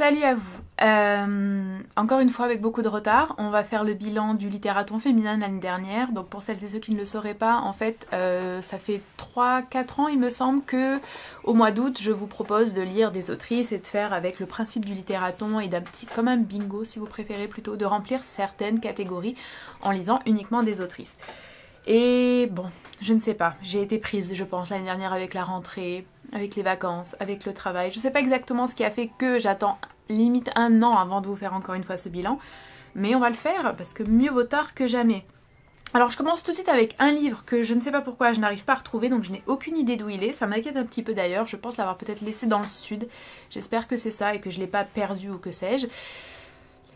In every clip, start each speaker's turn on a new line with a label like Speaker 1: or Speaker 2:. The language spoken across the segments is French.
Speaker 1: Salut à vous. Encore une fois avec beaucoup de retard, on va faire le bilan du littératon féminin l'année dernière. Donc pour celles et ceux qui ne le sauraient pas, en fait ça fait 3-4 ans il me semble que au mois d'août je vous propose de lire des autrices et de faire avec le principe du littératon et d'un petit, comme un bingo si vous préférez plutôt, de remplir certaines catégories en lisant uniquement des autrices. Et bon, je ne sais pas, j'ai été prise je pense l'année dernière avec la rentrée, avec les vacances, avec le travail. Je ne sais pas exactement ce qui a fait que j'attends limite 1 an avant de vous faire encore une fois ce bilan. Mais on va le faire parce que mieux vaut tard que jamais. Alors je commence tout de suite avec un livre que je ne sais pas pourquoi je n'arrive pas à retrouver, donc je n'ai aucune idée d'où il est. Ça m'inquiète un petit peu d'ailleurs, je pense l'avoir peut-être laissé dans le sud. J'espère que c'est ça et que je ne l'ai pas perdu ou que sais-je.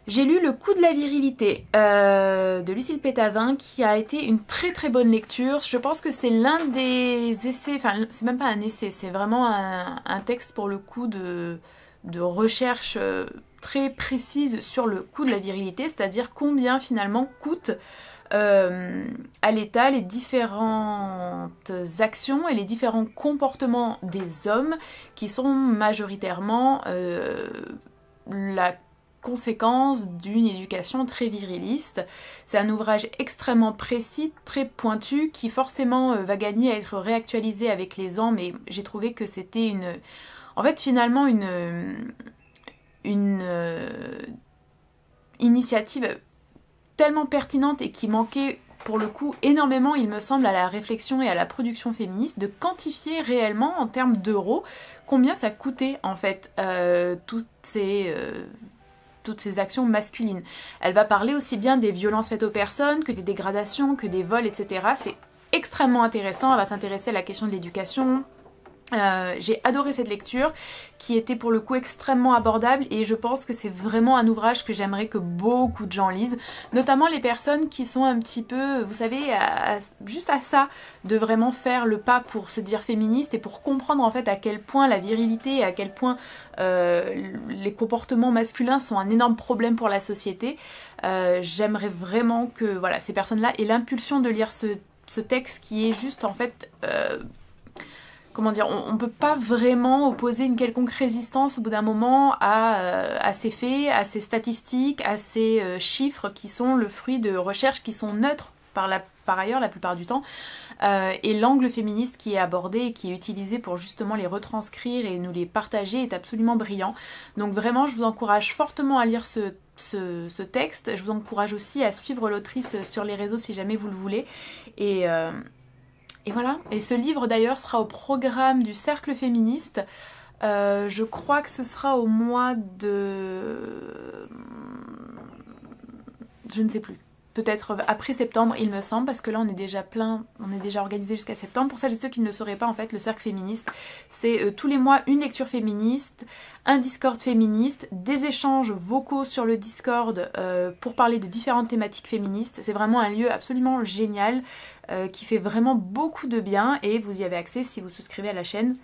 Speaker 1: J'ai lu Le coup de la virilité de Lucille Pétavin qui a été une très très bonne lecture. Je pense que c'est l'un des essais, enfin c'est même pas un essai, c'est vraiment un texte pour le coup de recherche très précise sur le coût de la virilité, c'est-à-dire combien finalement coûtent à l'État les différentes actions et les différents comportements des hommes qui sont majoritairement la conséquence d'une éducation très viriliste. C'est un ouvrage extrêmement précis, très pointu, qui forcément va gagner à être réactualisé avec les ans, mais j'ai trouvé que c'était en fait finalement une initiative tellement pertinente et qui manquait pour le coup énormément, il me semble, à la réflexion et à la production féministe, de quantifier réellement en termes d'euros combien ça coûtait en fait toutes ces actions masculines. Elle va parler aussi bien des violences faites aux personnes, que des dégradations, que des vols, etc. C'est extrêmement intéressant, elle va s'intéresser à la question de l'éducation. J'ai adoré cette lecture qui était pour le coup extrêmement abordable et je pense que c'est vraiment un ouvrage que j'aimerais que beaucoup de gens lisent, notamment les personnes qui sont un petit peu, vous savez, juste à ça de vraiment faire le pas pour se dire féministe et pour comprendre en fait à quel point la virilité et à quel point les comportements masculins sont un énorme problème pour la société. J'aimerais vraiment que voilà, ces personnes-là aient l'impulsion de lire ce texte qui est juste en fait... comment dire, on ne peut pas vraiment opposer une quelconque résistance au bout d'un moment à ces faits, à ces statistiques, à ces chiffres qui sont le fruit de recherches qui sont neutres par ailleurs la plupart du temps. Et l'angle féministe qui est abordé et qui est utilisé pour justement les retranscrire et nous les partager est absolument brillant. Donc vraiment, je vous encourage fortement à lire ce texte. Je vous encourage aussi à suivre l'autrice sur les réseaux si jamais vous le voulez. Et voilà, et ce livre d'ailleurs sera au programme du Cercle Féministe, je crois que ce sera au mois de... je ne sais plus, peut-être après septembre il me semble, parce que là on est déjà plein, on est déjà organisé jusqu'à septembre. Pour celles et ceux qui ne le sauraient pas en fait, le Cercle Féministe, c'est tous les mois une lecture féministe, un Discord féministe, des échanges vocaux sur le Discord pour parler de différentes thématiques féministes. C'est vraiment un lieu absolument génial qui fait vraiment beaucoup de bien et vous y avez accès si vous souscrivez à la chaîne.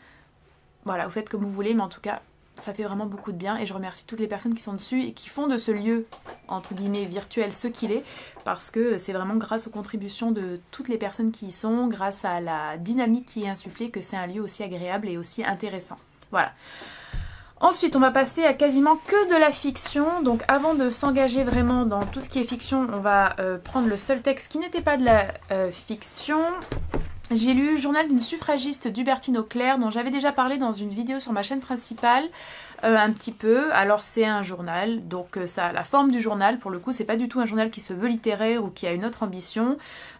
Speaker 1: Voilà, vous faites comme vous voulez, mais en tout cas, ça fait vraiment beaucoup de bien et je remercie toutes les personnes qui sont dessus et qui font de ce lieu, entre guillemets, virtuel ce qu'il est, parce que c'est vraiment grâce aux contributions de toutes les personnes qui y sont, grâce à la dynamique qui est insufflée, que c'est un lieu aussi agréable et aussi intéressant. Voilà. Ensuite, on va passer à quasiment que de la fiction. Donc avant de s'engager vraiment dans tout ce qui est fiction, on va prendre le seul texte qui n'était pas de la fiction. J'ai lu Journal d'une suffragiste d'Hubertine Auclair, dont j'avais déjà parlé dans une vidéo sur ma chaîne principale, un petit peu. Alors c'est un journal, donc ça a la forme du journal, pour le coup c'est pas du tout un journal qui se veut littéraire ou qui a une autre ambition,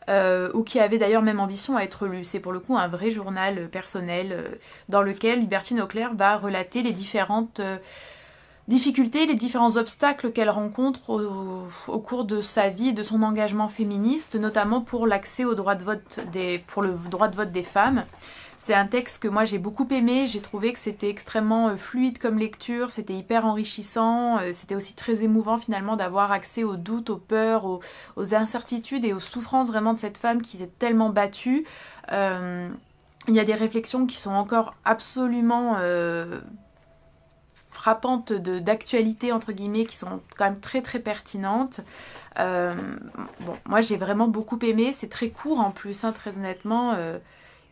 Speaker 1: ou qui avait d'ailleurs même ambition à être lu. C'est pour le coup un vrai journal personnel dans lequel Hubertine Auclair va relater les différentes... difficultés, les différents obstacles qu'elle rencontre au cours de sa vie et de son engagement féministe, notamment pour l'accès au droit de vote pour le droit de vote des femmes. C'est un texte que moi j'ai beaucoup aimé, j'ai trouvé que c'était extrêmement fluide comme lecture, c'était hyper enrichissant, c'était aussi très émouvant finalement d'avoir accès aux doutes, aux peurs, aux incertitudes et aux souffrances vraiment de cette femme qui s'est tellement battue. Il y a des réflexions qui sont encore absolument... frappantes d'actualité entre guillemets qui sont quand même très très pertinentes. Bon, moi j'ai vraiment beaucoup aimé, c'est très court en plus, hein, très honnêtement,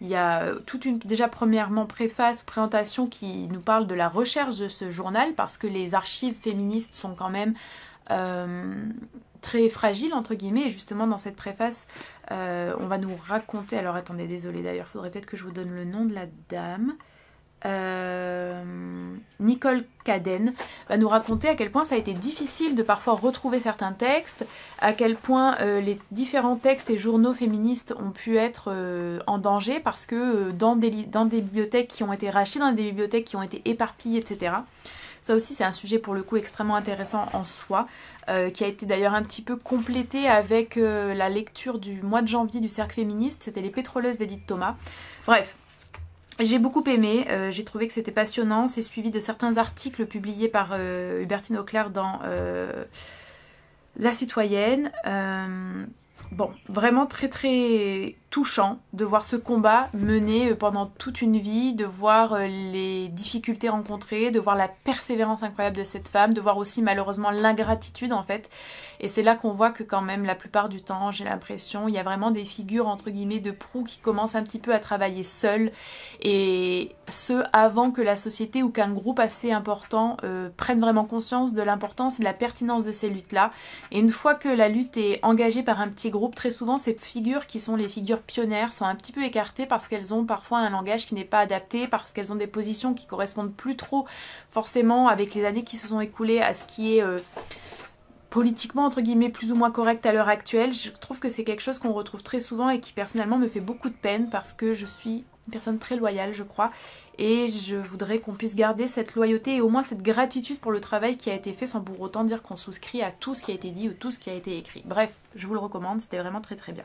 Speaker 1: Il y a toute une, déjà premièrement, préface, présentation qui nous parle de la recherche de ce journal, parce que les archives féministes sont quand même très fragiles, entre guillemets, et justement dans cette préface, on va nous raconter, alors attendez, désolé d'ailleurs, il faudrait peut-être que je vous donne le nom de la dame, Nicole Caden va nous raconter à quel point ça a été difficile de parfois retrouver certains textes, à quel point les différents textes et journaux féministes ont pu être en danger parce que dans des bibliothèques qui ont été rachetées, dans des bibliothèques qui ont été éparpillées, etc. Ça aussi c'est un sujet pour le coup extrêmement intéressant en soi, qui a été d'ailleurs un petit peu complété avec la lecture du mois de janvier du Cercle féministe, c'était Les pétroleuses d'Edith Thomas. Bref. J'ai beaucoup aimé, j'ai trouvé que c'était passionnant, c'est suivi de certains articles publiés par Hubertine Auclair dans La Citoyenne. Bon, vraiment très très touchant de voir ce combat mené pendant toute une vie, de voir les difficultés rencontrées, de voir la persévérance incroyable de cette femme, de voir aussi malheureusement l'ingratitude en fait. Et c'est là qu'on voit que quand même la plupart du temps, j'ai l'impression, il y a vraiment des figures entre guillemets de proue qui commencent un petit peu à travailler seules, et ce avant que la société ou qu'un groupe assez important prenne vraiment conscience de l'importance et de la pertinence de ces luttes-là. Et une fois que la lutte est engagée par un petit groupe, très souvent ces figures qui sont les figures pionnières sont un petit peu écartées parce qu'elles ont parfois un langage qui n'est pas adapté, parce qu'elles ont des positions qui correspondent plus trop forcément avec les années qui se sont écoulées à ce qui est politiquement entre guillemets plus ou moins correct à l'heure actuelle. Je trouve que c'est quelque chose qu'on retrouve très souvent et qui personnellement me fait beaucoup de peine parce que je suis une personne très loyale je crois, et je voudrais qu'on puisse garder cette loyauté et au moins cette gratitude pour le travail qui a été fait sans pour autant dire qu'on souscrit à tout ce qui a été dit ou tout ce qui a été écrit. Bref, je vous le recommande, c'était vraiment très très bien.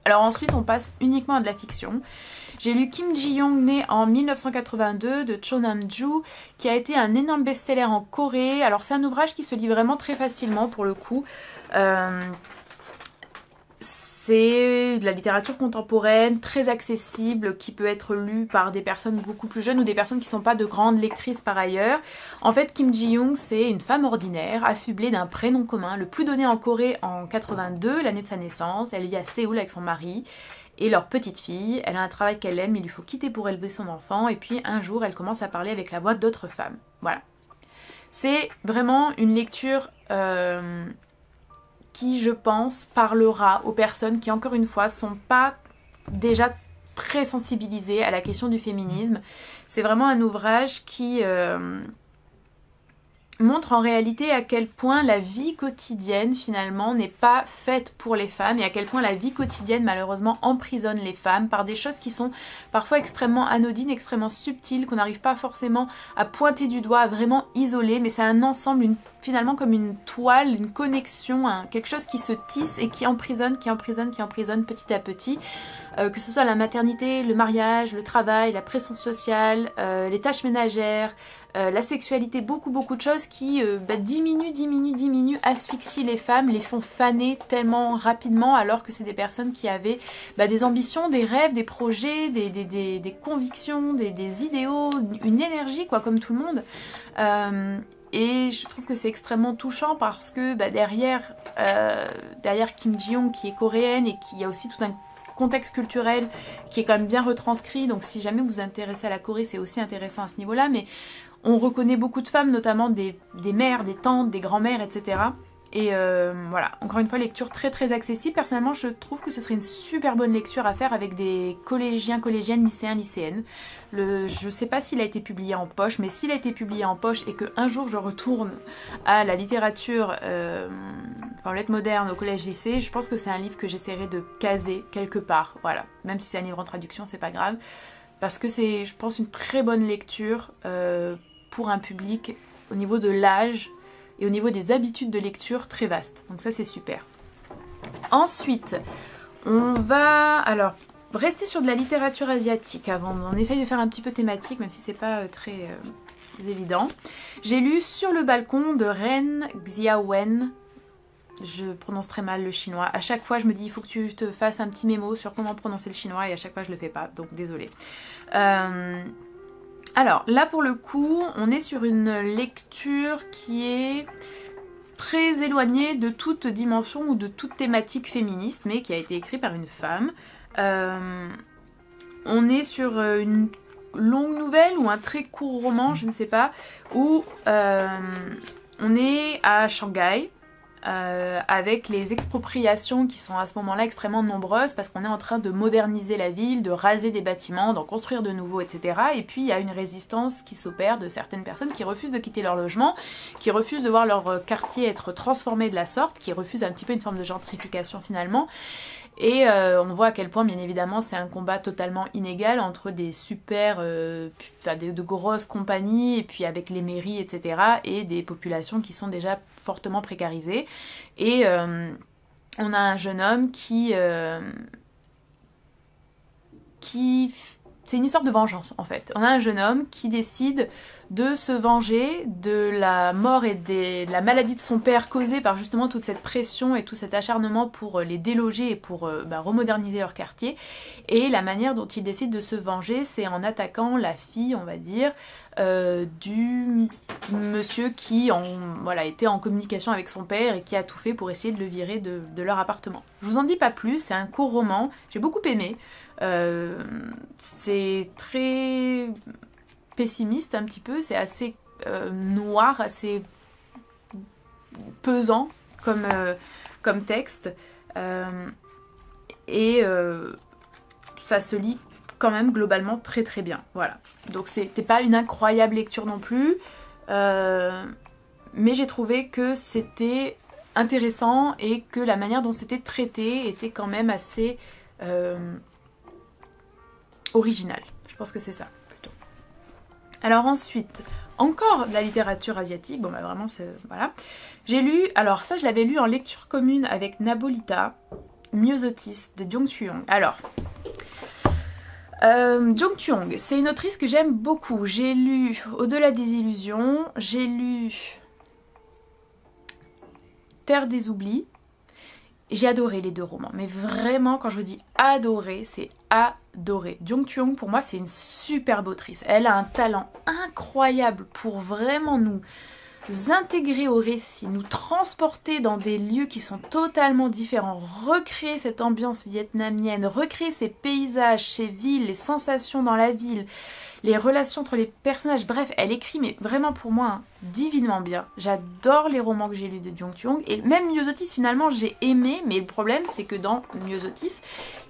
Speaker 1: Alors ensuite on passe uniquement à de la fiction. J'ai lu Kim Ji-young, né en 1982 de Cho Nam-ju, qui a été un énorme best-seller en Corée. Alors c'est un ouvrage qui se lit vraiment très facilement pour le coup. C'est de la littérature contemporaine, très accessible, qui peut être lue par des personnes beaucoup plus jeunes ou des personnes qui ne sont pas de grandes lectrices par ailleurs. En fait, Kim Ji-young, c'est une femme ordinaire, affublée d'un prénom commun, le plus donné en Corée en 82, l'année de sa naissance. Elle vit à Séoul avec son mari et leur petite fille. Elle a un travail qu'elle aime, il lui faut quitter pour élever son enfant, et puis un jour, elle commence à parler avec la voix d'autres femmes. Voilà. C'est vraiment une lecture qui, je pense, parlera aux personnes qui, encore une fois, sont pas déjà très sensibilisées à la question du féminisme. C'est vraiment un ouvrage qui montre en réalité à quel point la vie quotidienne, finalement, n'est pas faite pour les femmes et à quel point la vie quotidienne, malheureusement, emprisonne les femmes par des choses qui sont parfois extrêmement anodines, extrêmement subtiles, qu'on n'arrive pas forcément à pointer du doigt, à vraiment isoler, mais c'est un ensemble, finalement comme une toile, une connexion, quelque chose qui se tisse et qui emprisonne petit à petit, que ce soit la maternité, le mariage, le travail, la pression sociale, les tâches ménagères, la sexualité, beaucoup de choses qui diminuent, asphyxient les femmes, les font faner tellement rapidement, alors que c'est des personnes qui avaient des ambitions, des rêves, des projets, des convictions, des idéaux, une énergie quoi, comme tout le monde. Et je trouve que c'est extrêmement touchant parce que derrière Kim Ji-young qui est coréenne et qui a aussi tout un contexte culturel qui est quand même bien retranscrit, donc si jamais vous vous intéressez à la Corée, c'est aussi intéressant à ce niveau-là, mais on reconnaît beaucoup de femmes, notamment des mères, des tantes, des grands-mères, etc. Et voilà, encore une fois, lecture très très accessible. Personnellement, je trouve que ce serait une super bonne lecture à faire avec des collégiens, collégiennes, lycéens, lycéennes. Je sais pas s'il a été publié en poche, mais s'il a été publié en poche et qu'un jour je retourne à la littérature, enfin lettres modernes au collège-lycée, je pense que c'est un livre que j'essaierai de caser quelque part. Voilà, même si c'est un livre en traduction, c'est pas grave. Parce que c'est, je pense, une très bonne lecture pour un public au niveau de l'âge et au niveau des habitudes de lecture très vaste. Donc ça c'est super. Ensuite, on va alors rester sur de la littérature asiatique avant. On essaye de faire un petit peu thématique, même si c'est pas très évident. J'ai lu Sur le balcon de Ren Xiaowen. Je prononce très mal le chinois. À chaque fois, je me dis, il faut que tu te fasses un petit mémo sur comment prononcer le chinois, et à chaque fois, je le fais pas, donc désolée. Alors, là, pour le coup, on est sur une lecture qui est très éloignée de toute dimension ou de toute thématique féministe, mais qui a été écrite par une femme. on est sur une longue nouvelle ou un très court roman, je ne sais pas, où on est à Shanghai, avec les expropriations qui sont à ce moment-là extrêmement nombreuses parce qu'on est en train de moderniser la ville, de raser des bâtiments, d'en construire de nouveaux, etc. Et puis il y a une résistance qui s'opère de certaines personnes qui refusent de quitter leur logement, qui refusent de voir leur quartier être transformé de la sorte, qui refusent un petit peu une forme de gentrification finalement. Et on voit à quel point, bien évidemment, c'est un combat totalement inégal entre des super, de grosses compagnies, et puis avec les mairies, etc., et des populations qui sont déjà fortement précarisées. Et on a un jeune homme qui c'est une histoire de vengeance, en fait. On a un jeune homme qui décide de se venger de la mort et de la maladie de son père causée par justement toute cette pression et tout cet acharnement pour les déloger et pour remoderniser leur quartier. Et la manière dont il décide de se venger, c'est en attaquant la fille, on va dire, du monsieur qui était en communication avec son père et qui a tout fait pour essayer de le virer de leur appartement. Je vous en dis pas plus, c'est un court roman, j'ai beaucoup aimé. C'est très pessimiste un petit peu, c'est assez noir, assez pesant comme texte, et ça se lit quand même globalement très très bien, voilà. Donc c'était pas une incroyable lecture non plus, mais j'ai trouvé que c'était intéressant et que la manière dont c'était traité était quand même assez original. Je pense que c'est ça, plutôt. Alors ensuite, encore de la littérature asiatique. Bon, bah vraiment, voilà. J'ai lu, alors ça, je l'avais lu en lecture commune avec Nabolita, Myosotis, de Jung Tuyong. Alors, Jung Tuyong, c'est une autrice que j'aime beaucoup. J'ai lu Au-delà des illusions, j'ai lu Terre des oublis. J'ai adoré les deux romans, mais vraiment, quand je vous dis adorer, c'est adoré. Jung Tuyong, pour moi, c'est une superbe autrice. Elle a un talent incroyable pour vraiment nous intégrer au récit, nous transporter dans des lieux qui sont totalement différents, recréer cette ambiance vietnamienne, recréer ces paysages, ces villes, les sensations dans la ville, les relations entre les personnages. Bref, elle écrit, mais vraiment pour moi, hein, divinement bien. J'adore les romans que j'ai lus de Jung Tuyong, et même Myosotis, finalement, j'ai aimé, mais le problème, c'est que dans Myosotis,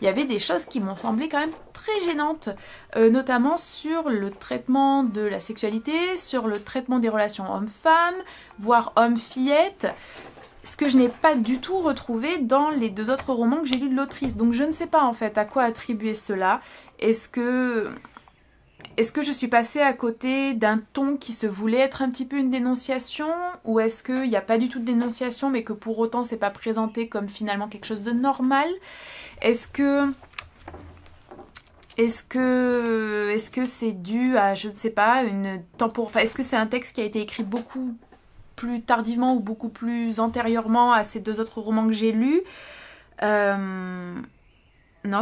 Speaker 1: il y avait des choses qui m'ont semblé quand même très gênantes, notamment sur le traitement de la sexualité, sur le traitement des relations hommes-femmes, voire hommes-fillettes, ce que je n'ai pas du tout retrouvé dans les deux autres romans que j'ai lus de l'autrice. Donc je ne sais pas en fait à quoi attribuer cela. Est-ce que je suis passée à côté d'un ton qui se voulait être un petit peu une dénonciation, ou est-ce qu'il n'y a pas du tout de dénonciation mais que pour autant c'est pas présenté comme finalement quelque chose de normal? Est-ce que c'est dû à, je ne sais pas, est-ce que c'est un texte qui a été écrit beaucoup plus tardivement ou beaucoup plus antérieurement à ces deux autres romans que j'ai lus? Non,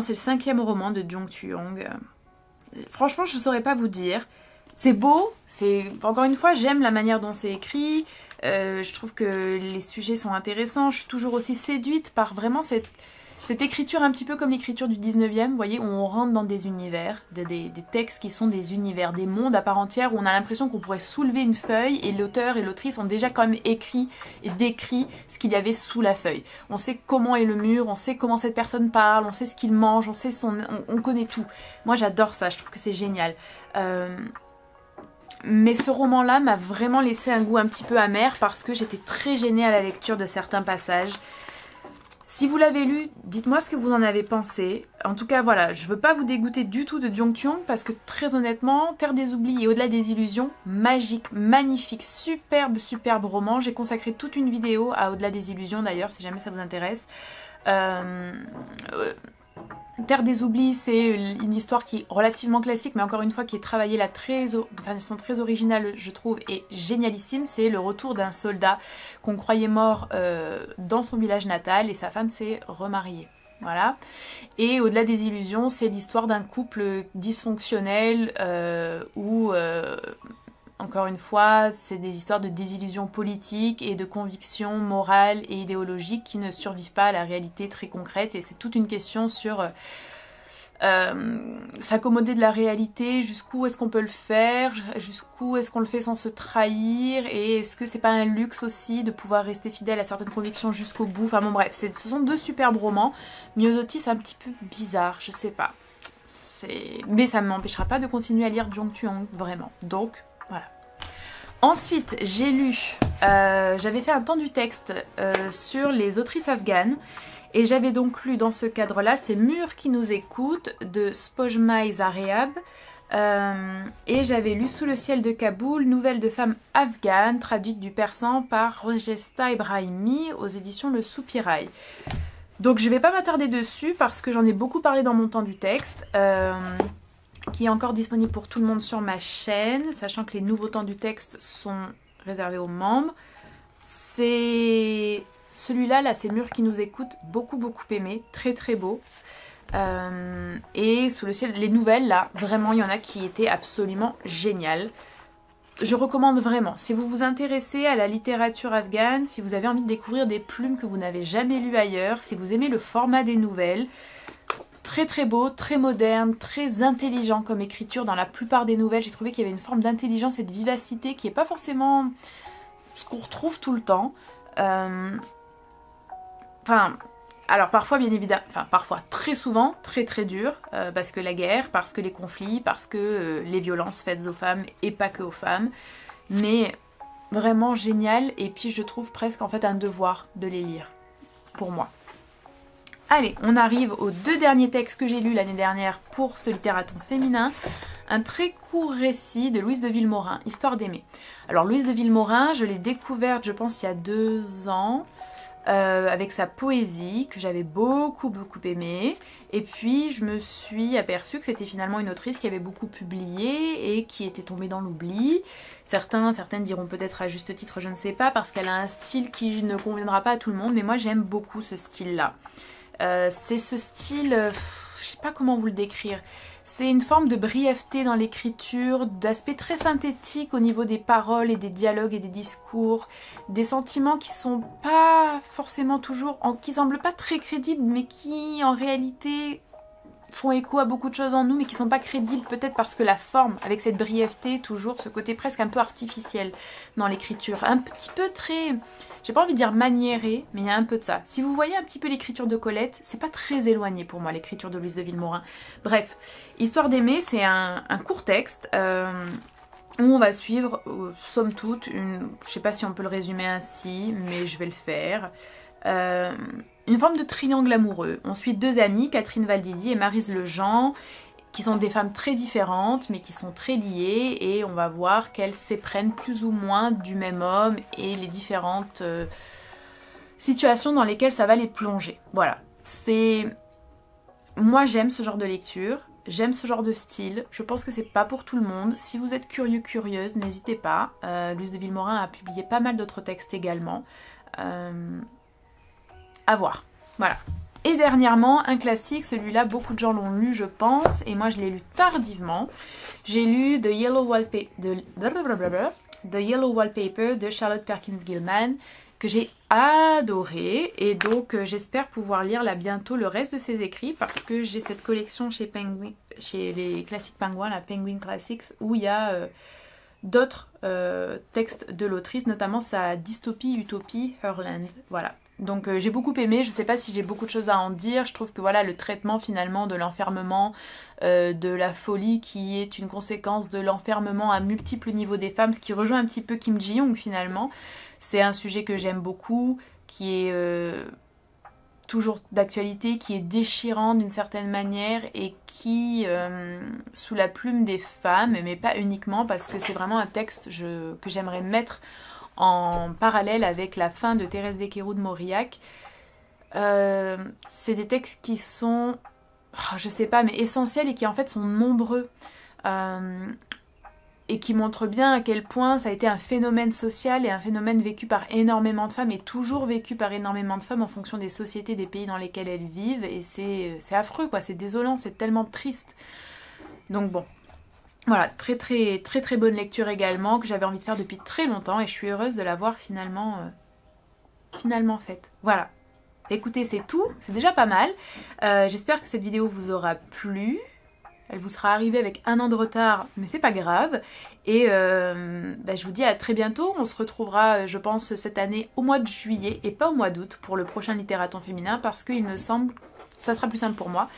Speaker 1: c'est le 5e roman de Jung Tuyong. Franchement, je ne saurais pas vous dire. C'est beau, encore une fois, j'aime la manière dont c'est écrit. Je trouve que les sujets sont intéressants. Je suis toujours aussi séduite par vraiment cette écriture un petit peu comme l'écriture du 19e, vous voyez, où on rentre dans des univers, des textes qui sont des univers, des mondes à part entière, où on a l'impression qu'on pourrait soulever une feuille et l'auteur et l'autrice ont déjà quand même écrit et décrit ce qu'il y avait sous la feuille. On sait comment est le mur, on sait comment cette personne parle, on sait ce qu'il mange, on connaît tout. Moi j'adore ça, je trouve que c'est génial. Mais ce roman-là m'a vraiment laissé un goût un petit peu amer parce que j'étais très gênée à la lecture de certains passages. Si vous l'avez lu, dites-moi ce que vous en avez pensé. En tout cas, voilà, je veux pas vous dégoûter du tout de Jung Tuyong parce que très honnêtement, Terre des oublis et Au-delà des illusions, magique, magnifique, superbe, superbe roman. J'ai consacré toute une vidéo à Au-delà des illusions d'ailleurs, si jamais ça vous intéresse. Terre des oublis, c'est une histoire qui est relativement classique, mais encore une fois qui est travaillée là de façon très originale, je trouve, et génialissime. C'est le retour d'un soldat qu'on croyait mort dans son village natal et sa femme s'est remariée. Voilà. Et Au-delà des illusions, c'est l'histoire d'un couple dysfonctionnel où encore une fois, c'est des histoires de désillusions politiques et de convictions morales et idéologiques qui ne survivent pas à la réalité très concrète. Et c'est toute une question sur s'accommoder de la réalité, jusqu'où est-ce qu'on peut le faire, jusqu'où est-ce qu'on le fait sans se trahir, et est-ce que c'est pas un luxe aussi de pouvoir rester fidèle à certaines convictions jusqu'au bout. Enfin bon bref, ce sont deux superbes romans. Miyazaki c'est un petit peu bizarre, je sais pas. Mais ça ne m'empêchera pas de continuer à lire Jung Tuong, vraiment. Donc voilà. Ensuite, j'ai lu, j'avais fait un temps du texte sur les autrices afghanes. Et j'avais donc lu dans ce cadre-là, c'est Murs qui nous écoutent de Spojmai Zareab. Et j'avais lu Sous le ciel de Kaboul, nouvelle de femme afghane, traduite du persan par Rojesta Ibrahimi aux éditions Le Soupirail. Donc je ne vais pas m'attarder dessus parce que j'en ai beaucoup parlé dans mon temps du texte, qui est encore disponible pour tout le monde sur ma chaîne, sachant que les nouveaux temps du texte sont réservés aux membres. Celui-là, là, c'est Murs qui nous écoute, beaucoup aimé, très beau. Et Sous le ciel, les nouvelles, là, vraiment, il y en a qui étaient absolument géniales. Je recommande vraiment, si vous vous intéressez à la littérature afghane, si vous avez envie de découvrir des plumes que vous n'avez jamais lues ailleurs, si vous aimez le format des nouvelles, très beau, très moderne, très intelligent comme écriture dans la plupart des nouvelles. J'ai trouvé qu'il y avait une forme d'intelligence et de vivacité qui n'est pas forcément ce qu'on retrouve tout le temps. Alors parfois bien évidemment, parfois très souvent, très dur, parce que la guerre, parce que les conflits, parce que les violences faites aux femmes et pas que aux femmes, mais vraiment génial, et puis je trouve presque en fait un devoir de les lire, pour moi. Allez, on arrive aux deux derniers textes que j'ai lus l'année dernière pour ce littératon féminin. Un très court récit de Louise de Villemorin, Histoire d'aimer. Alors Louise de Villemorin, je l'ai découverte je pense il y a 2 ans, avec sa poésie que j'avais beaucoup aimée, et puis je me suis aperçue que c'était finalement une autrice qui avait beaucoup publié et qui était tombée dans l'oubli. Certaines diront peut-être à juste titre, je ne sais pas, parce qu'elle a un style qui ne conviendra pas à tout le monde, mais moi j'aime beaucoup ce style-là. C'est ce style, je sais pas comment vous le décrire. C'est une forme de brièveté dans l'écriture, d'aspect très synthétique au niveau des paroles et des dialogues et des discours, des sentiments qui sont pas forcément toujours, qui semblent pas très crédibles, mais qui en réalité font écho à beaucoup de choses en nous, mais qui sont pas crédibles, peut-être parce que la forme, avec cette brièveté, toujours ce côté presque un peu artificiel dans l'écriture, un petit peu très, j'ai pas envie de dire maniéré, mais il y a un peu de ça. Si vous voyez un petit peu l'écriture de Colette, c'est pas très éloigné pour moi, l'écriture de Louise de Villemorin. Bref, Histoire d'aimer, c'est un court texte où on va suivre, somme toute, je sais pas si on peut le résumer ainsi, mais je vais le faire. Une forme de triangle amoureux. On suit 2 amies, Catherine Valdidi et Maryse Lejean, qui sont des femmes très différentes, mais qui sont très liées, et on va voir qu'elles s'éprennent plus ou moins du même homme, et les différentes situations dans lesquelles ça va les plonger. Voilà. Moi j'aime ce genre de lecture, j'aime ce genre de style, je pense que c'est pas pour tout le monde. Si vous êtes curieuse, n'hésitez pas. Louise de Villemorin a publié pas mal d'autres textes également. À voir, voilà. Et dernièrement, un classique, celui-là beaucoup de gens l'ont lu je pense, et moi je l'ai lu tardivement. J'ai lu The Yellow Wallpaper de Charlotte Perkins Gilman, que j'ai adoré, et donc j'espère pouvoir lire là bientôt le reste de ses écrits, parce que j'ai cette collection chez les classiques Penguin, la Penguin Classics, où il y a d'autres textes de l'autrice, notamment sa dystopie, utopie, Herland, voilà. Donc j'ai beaucoup aimé, je sais pas si j'ai beaucoup de choses à en dire, je trouve que voilà, le traitement finalement de l'enfermement, de la folie qui est une conséquence de l'enfermement à multiples niveaux des femmes, ce qui rejoint un petit peu Kim Ji-young finalement, c'est un sujet que j'aime beaucoup, qui est toujours d'actualité, qui est déchirant d'une certaine manière, et qui, sous la plume des femmes, mais pas uniquement, parce que c'est vraiment un texte que j'aimerais mettre en parallèle avec la fin de Thérèse Desquerou de Mauriac. C'est des textes qui sont, je sais pas, mais essentiels, et qui en fait sont nombreux, et qui montrent bien à quel point ça a été un phénomène social et un phénomène vécu par énormément de femmes, et toujours vécu par énormément de femmes en fonction des sociétés, des pays dans lesquels elles vivent, et c'est affreux quoi, c'est désolant, c'est tellement triste. Donc bon, voilà, très bonne lecture également, que j'avais envie de faire depuis très longtemps, et je suis heureuse de l'avoir finalement faite. Voilà. Écoutez, c'est tout, c'est déjà pas mal. J'espère que cette vidéo vous aura plu. Elle vous sera arrivée avec 1 an de retard, mais c'est pas grave. Et je vous dis à très bientôt. On se retrouvera, je pense, cette année au mois de juillet et pas au mois d'août pour le prochain Littératon féminin parce qu'il me semble, ça sera plus simple pour moi.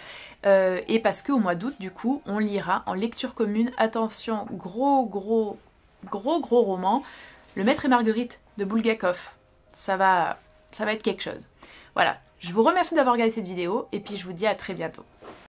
Speaker 1: Et parce qu'au mois d'août, du coup, on lira en lecture commune, attention, gros roman, Le Maître et Marguerite de Bulgakov. Ça va être quelque chose. Voilà, je vous remercie d'avoir regardé cette vidéo et puis je vous dis à très bientôt.